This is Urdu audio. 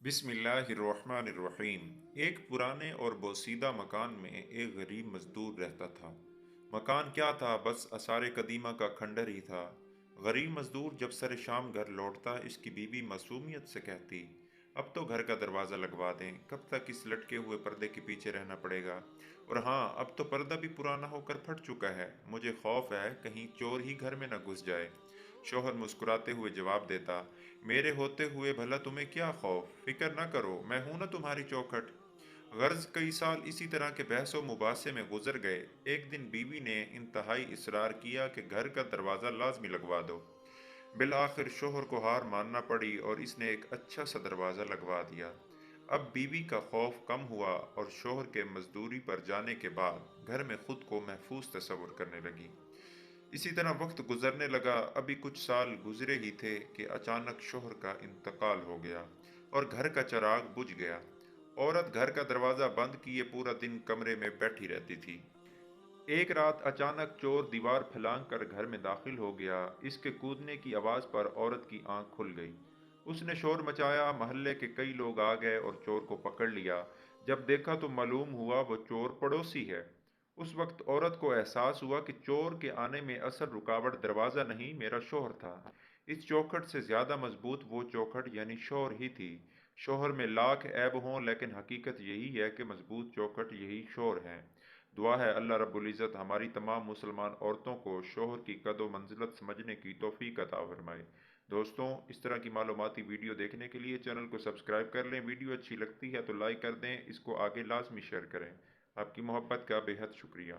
بسم اللہ الرحمن الرحیم۔ ایک پرانے اور بوسیدہ مکان میں ایک غریب مزدور رہتا تھا۔ مکان کیا تھا، بس آثار قدیمہ کا کھنڈر ہی تھا۔ غریب مزدور جب سر شام گھر لوٹتا اس کی بیوی معصومیت سے کہتی، اب تو گھر کا دروازہ لگوا دیں، کب تک اس لٹکے ہوئے پردے کے پیچھے رہنا پڑے گا؟ اور ہاں، اب تو پردہ بھی پرانا ہو کر پھٹ چکا ہے، مجھے خوف ہے کہیں چور ہی گھر میں نہ گھس جائے۔ شوہر مسکراتے ہوئے جواب دیتا، میرے ہوتے ہوئے بھلا تمہیں کیا خوف، فکر نہ کرو، میں ہوں نا تمہاری چوکھٹ۔ غرض کئی سال اسی طرح کے بحث و مباحثے میں گزر گئے۔ ایک دن بیوی نے انتہائی اصرار کیا کہ گھر کا دروازہ لازمی لگوا دو۔ بالآخر شوہر کو ہار ماننا پڑی اور اس نے ایک اچھا سا دروازہ لگوا دیا۔ اب بیوی کا خوف کم ہوا اور شوہر کے مزدوری پر جانے کے بعد گھر میں خود کو محفوظ تصور کرنے لگی۔ اسی طرح وقت گزرنے لگا، ابھی کچھ سال گزرے ہی تھے کہ اچانک شوہر کا انتقال ہو گیا اور گھر کا چراغ بجھ گیا۔ عورت گھر کا دروازہ بند کیے پورا دن کمرے میں بیٹھی رہتی تھی۔ ایک رات اچانک چور دیوار پھلانگ کر گھر میں داخل ہو گیا۔ اس کے کودنے کی آواز پر عورت کی آنکھ کھل گئی۔ اس نے شور مچایا، محلے کے کئی لوگ آ گئے اور چور کو پکڑ لیا۔ جب دیکھا تو معلوم ہوا وہ چور پڑوسی ہے۔ اس وقت عورت کو احساس ہوا کہ چور کے آنے میں اصل رکاوٹ دروازہ نہیں، میرا شوہر تھا۔ اس چوکھٹ سے زیادہ مضبوط وہ چوکھٹ یعنی شوہر ہی تھی۔ شوہر میں لاکھ عیب ہوں لیکن حقیقت یہی ہے کہ مضبوط چوکھٹ یہی شوہر ہے۔ دعا ہے اللہ رب العزت ہماری تمام مسلمان عورتوں کو شوہر کی قدر و منزلت سمجھنے کی توفیق عطا فرمائے۔ دوستوں، اس طرح کی معلوماتی ویڈیو دیکھنے کے لیے چینل کو سبسکرائب کر لیں۔ ویڈیو اچھی لگتی ہے تو لائک کر دیں، اس کو آگے لازمی شیئر کریں۔ آپ کی محبت کا بے حد شکریہ۔